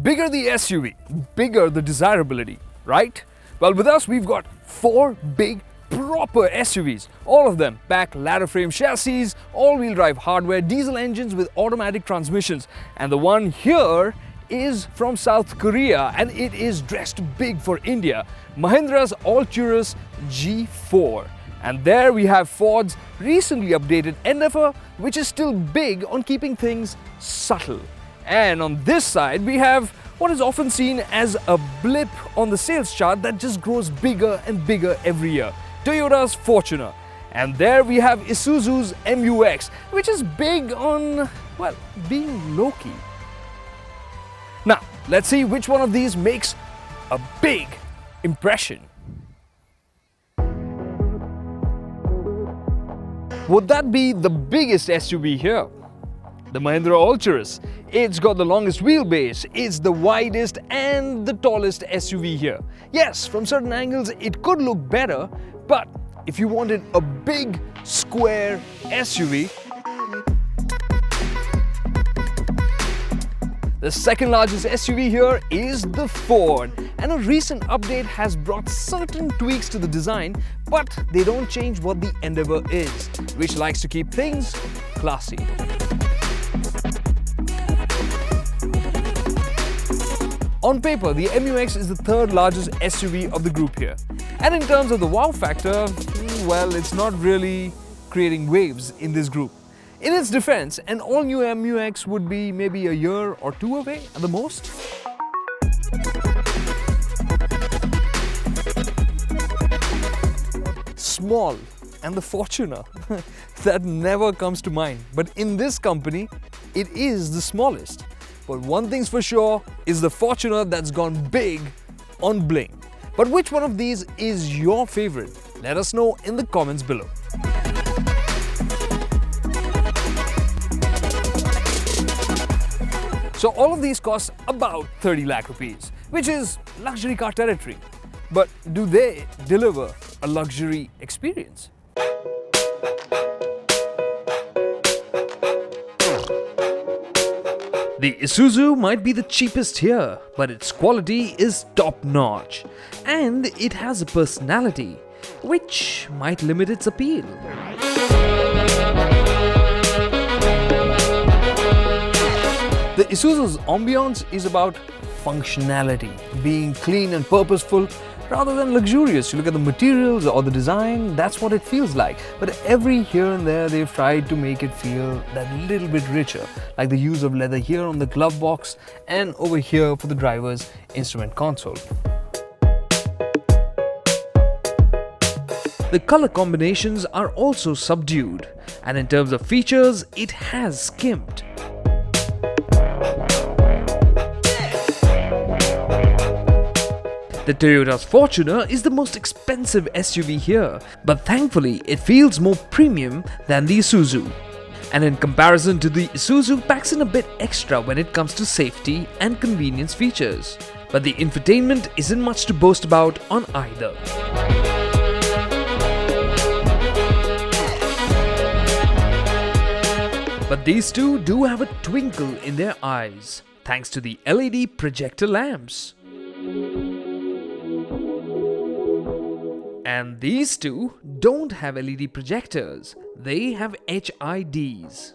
Bigger the SUV, bigger the desirability, right? Well, with us, we've got 4 big proper SUVs, all of them pack ladder frame chassis, all-wheel drive hardware, diesel engines with automatic transmissions, and the one here is from South Korea and it is dressed big for India, Mahindra's Alturas G4. And there we have Ford's recently updated Endeavour, which is still big on keeping things subtle. And on this side we have what is often seen as a blip on the sales chart that just grows bigger and bigger every year, Toyota's Fortuner. And there we have Isuzu's MU-X, which is big on, well, being low-key. Now, let's see which one of these makes a big impression. Would that be the biggest SUV here? The Mahindra Alturas. It's got the longest wheelbase, it's the widest and the tallest SUV here. Yes, from certain angles it could look better, but if you wanted a big square SUV, the second largest SUV here is the Ford, and a recent update has brought certain tweaks to the design, but they don't change what the Endeavour is, which likes to keep things classy. On paper, the MU-X is the third largest SUV of the group here. And in terms of the wow factor, well, it's not really creating waves in this group. In its defense, an all-new MU-X would be maybe a year or 2 away at the most. Small and the Fortuner. That never comes to mind. But in this company, it is the smallest. But one thing's for sure is the Fortuner that's gone big on bling. But which one of these is your favorite? Let us know in the comments below. So all of these cost about 30 lakh rupees, which is luxury car territory. But do they deliver a luxury experience? The Isuzu might be the cheapest here, but its quality is top-notch, and it has a personality, which might limit its appeal. The Isuzu's ambiance is about functionality, being clean and purposeful rather than luxurious. You look at the materials or the design, that's what it feels like. But every here and there they've tried to make it feel that little bit richer, like the use of leather here on the glove box and over here for the driver's instrument console. The color combinations are also subdued, and in terms of features, it has skimped. The Toyota's Fortuner is the most expensive SUV here, but thankfully it feels more premium than the Isuzu. And in comparison to the Isuzu, packs in a bit extra when it comes to safety and convenience features. But the infotainment isn't much to boast about on either. But these two do have a twinkle in their eyes, thanks to the LED projector lamps. And these two don't have LED projectors, they have HIDs.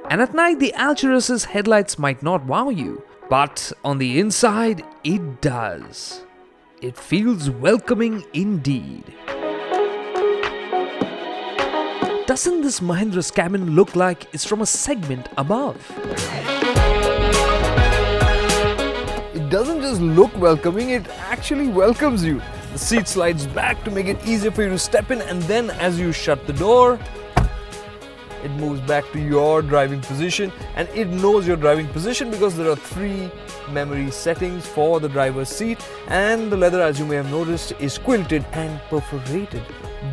And at night the Alturas' headlights might not wow you, but on the inside it does. It feels welcoming indeed. Doesn't this Mahindra's cabin look like it's from a segment above? It doesn't just look welcoming, it actually welcomes you. The seat slides back to make it easier for you to step in, and then as you shut the door, it moves back to your driving position, and it knows your driving position because there are 3 memory settings for the driver's seat, and the leather, as you may have noticed, is quilted and perforated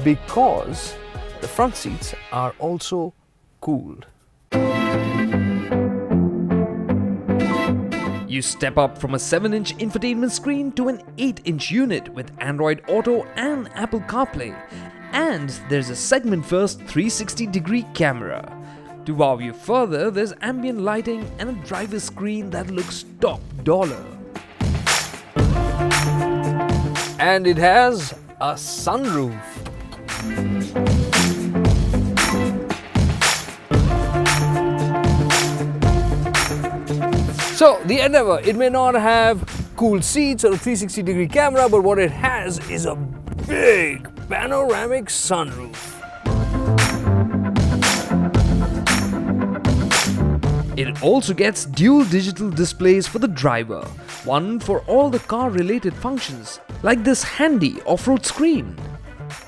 because the front seats are also cooled. You step up from a 7-inch infotainment screen to an 8-inch unit with Android Auto and Apple CarPlay. And there's a segment-first 360-degree camera. To wow you further, there's ambient lighting and a driver's screen that looks top dollar. And it has a sunroof. So the Endeavour, it may not have cool seats or a 360-degree camera, but what it has is a big panoramic sunroof. It also gets dual digital displays for the driver, one for all the car-related functions, like this handy off-road screen.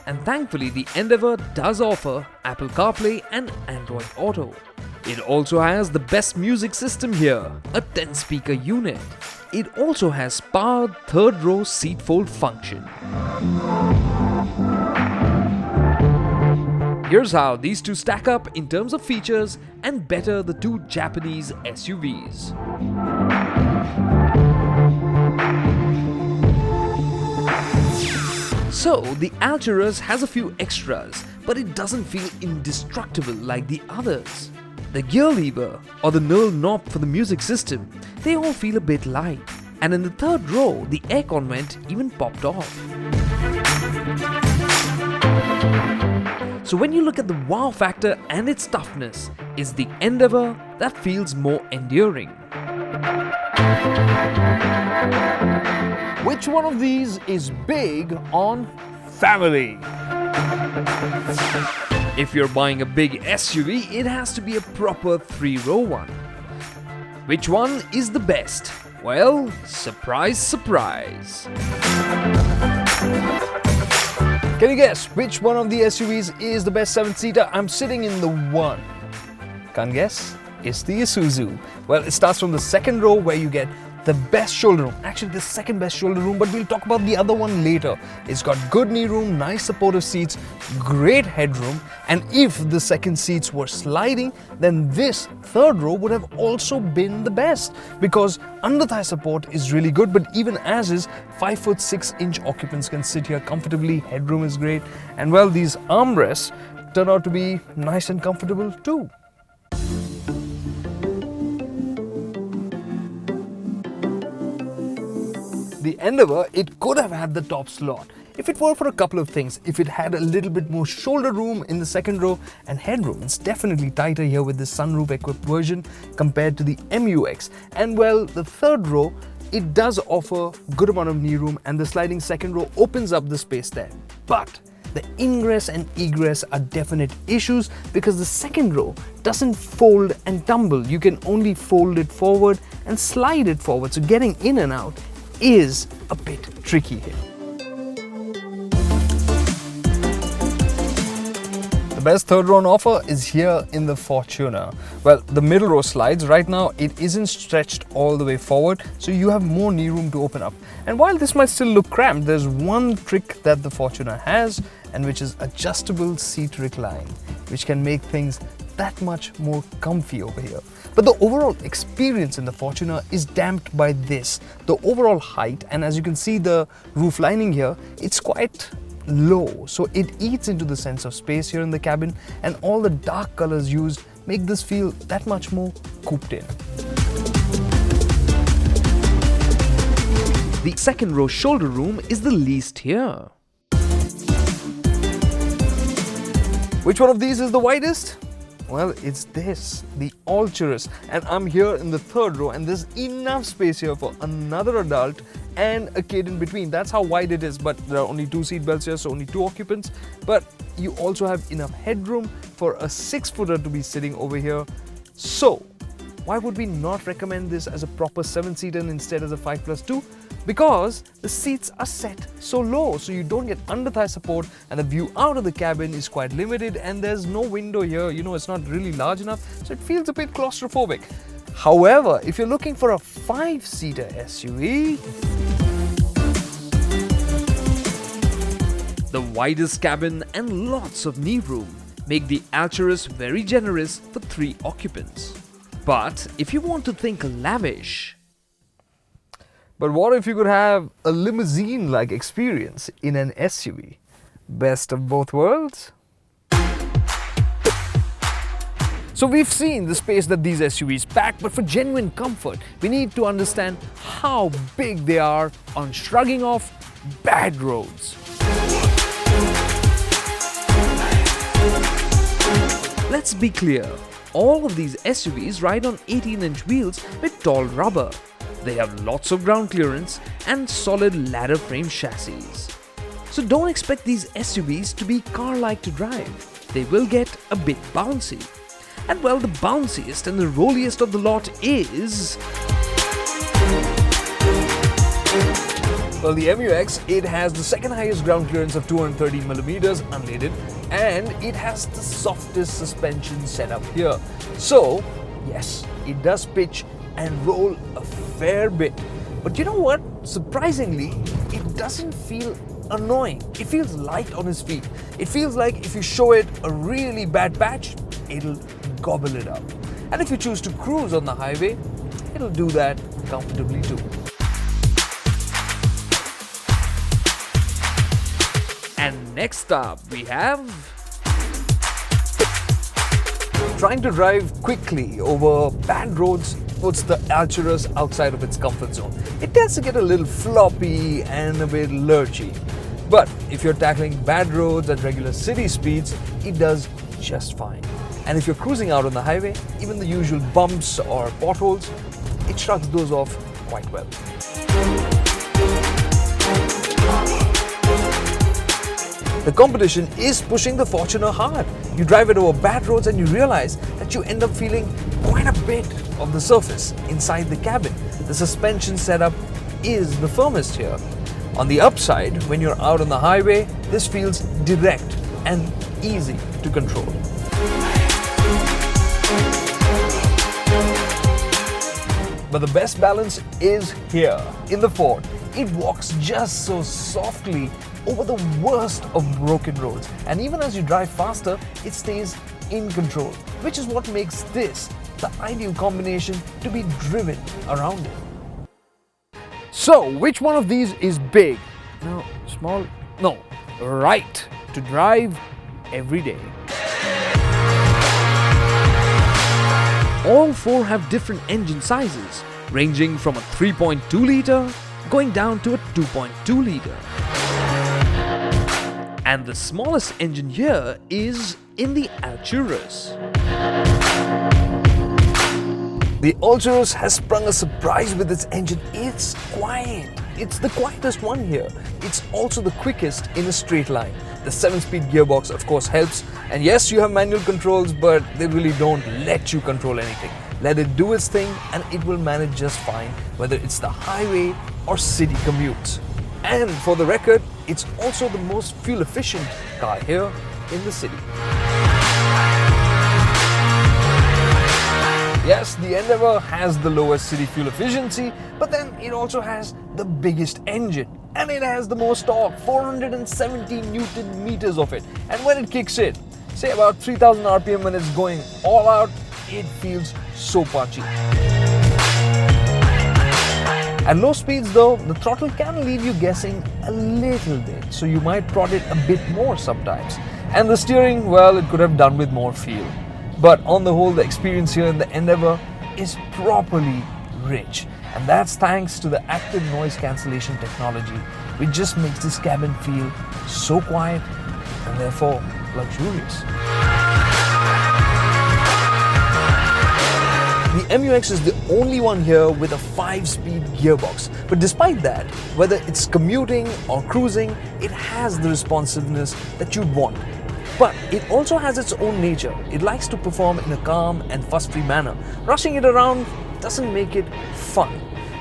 And thankfully, the Endeavour does offer Apple CarPlay and Android Auto. It also has the best music system here, a 10-speaker unit. It also has powered third-row seat fold function. Here's how these two stack up in terms of features and better the two Japanese SUVs. So, the Alturas has a few extras, but it doesn't feel indestructible like the others. The gear lever or the knurl knob for the music system, they all feel a bit light. And in the third row, the aircon vent even popped off. So when you look at the wow factor and its toughness, it's the Endeavour that feels more enduring. Which one of these is big on family? If you're buying a big SUV, it has to be a proper 3-row one. Which one is the best? Well, surprise, surprise. Can you guess which one of the SUVs is the best 7-seater? I'm sitting in the one. Can't guess? It's the Isuzu. Well, it starts from the second row where you get the best shoulder room. Actually, the second best shoulder room, but we'll talk about the other one later. It's got good knee room, nice supportive seats, great headroom, and if the second seats were sliding, then this third row would have also been the best because under thigh support is really good, but even as is, 5'6" occupants can sit here comfortably, headroom is great, and well, these armrests turn out to be nice and comfortable too. The Endeavour, it could have had the top slot if it were for a couple of things. If it had a little bit more shoulder room in the second row and headroom, it's definitely tighter here with the sunroof equipped version compared to the MU-X. And well, the third row, it does offer good amount of knee room and the sliding second row opens up the space there. But the ingress and egress are definite issues because the second row doesn't fold and tumble. You can only fold it forward and slide it forward. So getting in and out is a bit tricky here. The best third row on offer is here in the Fortuner. Well, the middle row slides. Right now it isn't stretched all the way forward, so you have more knee room to open up. And while this might still look cramped, there's one trick that the Fortuner has, and which is adjustable seat recline, which can make things that much more comfy over here. But the overall experience in the Fortuner is damped by this, the overall height, and as you can see the roof lining here, it's quite low, so it eats into the sense of space here in the cabin, and all the dark colors used make this feel that much more cooped in. The second row shoulder room is the least here. Which one of these is the widest? Well, it's this, the Alturas, and I'm here in the third row and there's enough space here for another adult and a kid in between. That's how wide it is, but there are only 2 seat belts here, so only 2 occupants. But you also have enough headroom for a 6-footer to be sitting over here. So, why would we not recommend this as a proper 7-seater instead as a 5+2? Because the seats are set so low, so you don't get under thigh support and the view out of the cabin is quite limited and there's no window here, you know, it's not really large enough, so it feels a bit claustrophobic. However, if you're looking for a 5-seater SUV, the widest cabin and lots of knee room make the Alturas very generous for 3 occupants. But if you want to think lavish, but what if you could have a limousine-like experience in an SUV? Best of both worlds? So we've seen the space that these SUVs pack, but for genuine comfort, we need to understand how big they are on shrugging off bad roads. Let's be clear, all of these SUVs ride on 18-inch wheels with tall rubber. They have lots of ground clearance and solid ladder frame chassis. So don't expect these SUVs to be car-like to drive. They will get a bit bouncy. And well, the bounciest and the rolliest of the lot is... Well, the MU-X, it has the second highest ground clearance of 230mm unleaded, and it has the softest suspension setup here. So, yes, it does pitch and roll a fair bit. But you know what? Surprisingly, it doesn't feel annoying. It feels light on its feet. It feels like if you show it a really bad patch, it'll gobble it up. And if you choose to cruise on the highway, it'll do that comfortably too. And next up we have... Trying to drive quickly over bad roads puts the Alturas outside of its comfort zone. It tends to get a little floppy and a bit lurchy. But if you're tackling bad roads at regular city speeds, it does just fine. And if you're cruising out on the highway, even the usual bumps or potholes, it shrugs those off quite well. The competition is pushing the Fortuner hard. You drive it over bad roads and you realize that you end up feeling quite a bit of the surface inside the cabin. The suspension setup is the firmest here. On the upside, when you're out on the highway, this feels direct and easy to control. But the best balance is here in the Ford. It walks just so softly over the worst of broken roads, and even as you drive faster, it stays in control, which is what makes this the ideal combination to be driven around it. So, which one of these is big? No, small? No, right to drive every day. All four have different engine sizes, ranging from a 3.2 litre going down to a 2.2 litre. And the smallest engine here is in the Alturas. The Alturas has sprung a surprise with its engine. It's quiet. It's the quietest one here. It's also the quickest in a straight line. The 7-speed gearbox of course helps. And yes, you have manual controls, but they really don't let you control anything. Let it do its thing and it will manage just fine, whether it's the highway or city commutes. And for the record, it's also the most fuel efficient car here in the city. Yes, the Endeavour has the lowest city fuel efficiency, but then it also has the biggest engine. And it has the most torque, 470 Newton meters of it. And when it kicks in, say about 3000 RPM when it's going all out, it feels so punchy. At low speeds though, the throttle can leave you guessing a little bit, so you might prod it a bit more sometimes. And the steering, well, it could have done with more feel. But on the whole, the experience here in the Endeavour is properly rich. And that's thanks to the active noise cancellation technology, which just makes this cabin feel so quiet and therefore luxurious. The MU-X is the only one here with a 5-speed gearbox. But despite that, whether it's commuting or cruising, it has the responsiveness that you'd want. But it also has its own nature. It likes to perform in a calm and fuss-free manner. Rushing it around doesn't make it fun.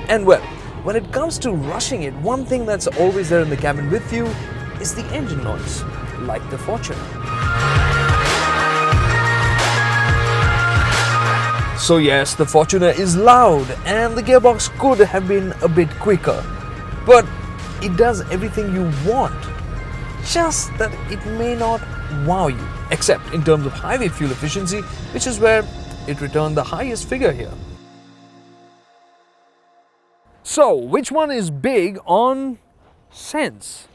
And well, when it comes to rushing it, one thing that's always there in the cabin with you is the engine noise, like the Fortuner. So yes, the Fortuner is loud and the gearbox could have been a bit quicker, but it does everything you want, just that it may not wow you, except in terms of highway fuel efficiency, which is where it returned the highest figure here. So, which one is big on sense?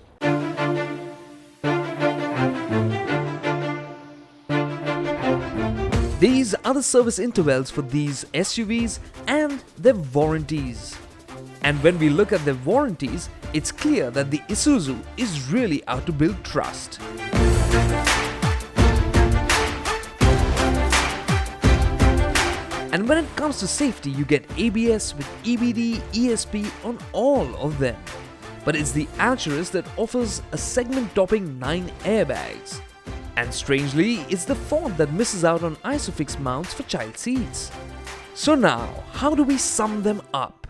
These are the service intervals for these SUVs and their warranties. And when we look at their warranties, it's clear that the Isuzu is really out to build trust. And when it comes to safety, you get ABS with EBD, ESP on all of them. But it's the Alturas that offers a segment-topping 9 airbags. And strangely, it's the Ford that misses out on ISOFIX mounts for child seats. So now, how do we sum them up?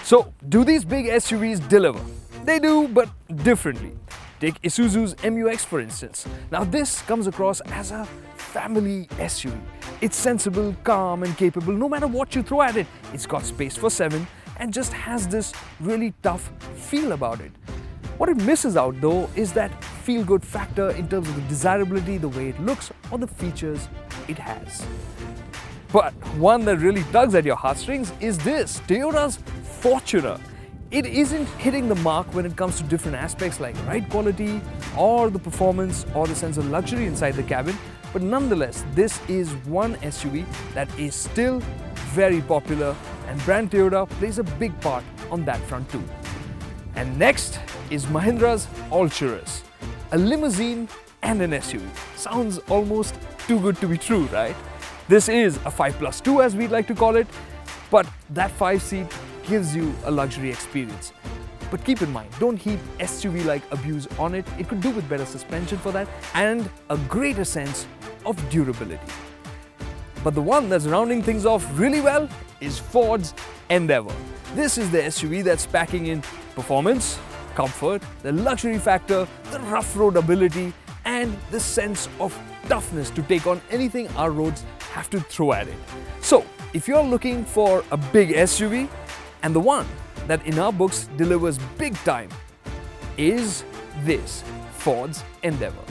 So, do these big SUVs deliver? They do, but differently. Take Isuzu's MU-X for instance. Now this comes across as a family SUV. It's sensible, calm and capable no matter what you throw at it. It's got space for 7 and just has this really tough feel about it. What it misses out though is that feel-good factor in terms of the desirability, the way it looks or the features it has. But one that really tugs at your heartstrings is this, Toyota's Fortuner. It isn't hitting the mark when it comes to different aspects like ride quality or the performance or the sense of luxury inside the cabin, but nonetheless this is one SUV that is still very popular and brand Toyota plays a big part on that front too. And next is Mahindra's Alturas, a limousine and an SUV. Sounds almost too good to be true, right? This is a 5+2 as we'd like to call it, but that 5-seat gives you a luxury experience. But keep in mind, don't heap SUV-like abuse on it. It could do with better suspension for that and a greater sense of durability. But the one that's rounding things off really well is Ford's Endeavour. This is the SUV that's packing in performance, comfort, the luxury factor, the rough road ability and the sense of toughness to take on anything our roads have to throw at it. So, if you're looking for a big SUV, and the one that in our books delivers big time is this Ford's Endeavour.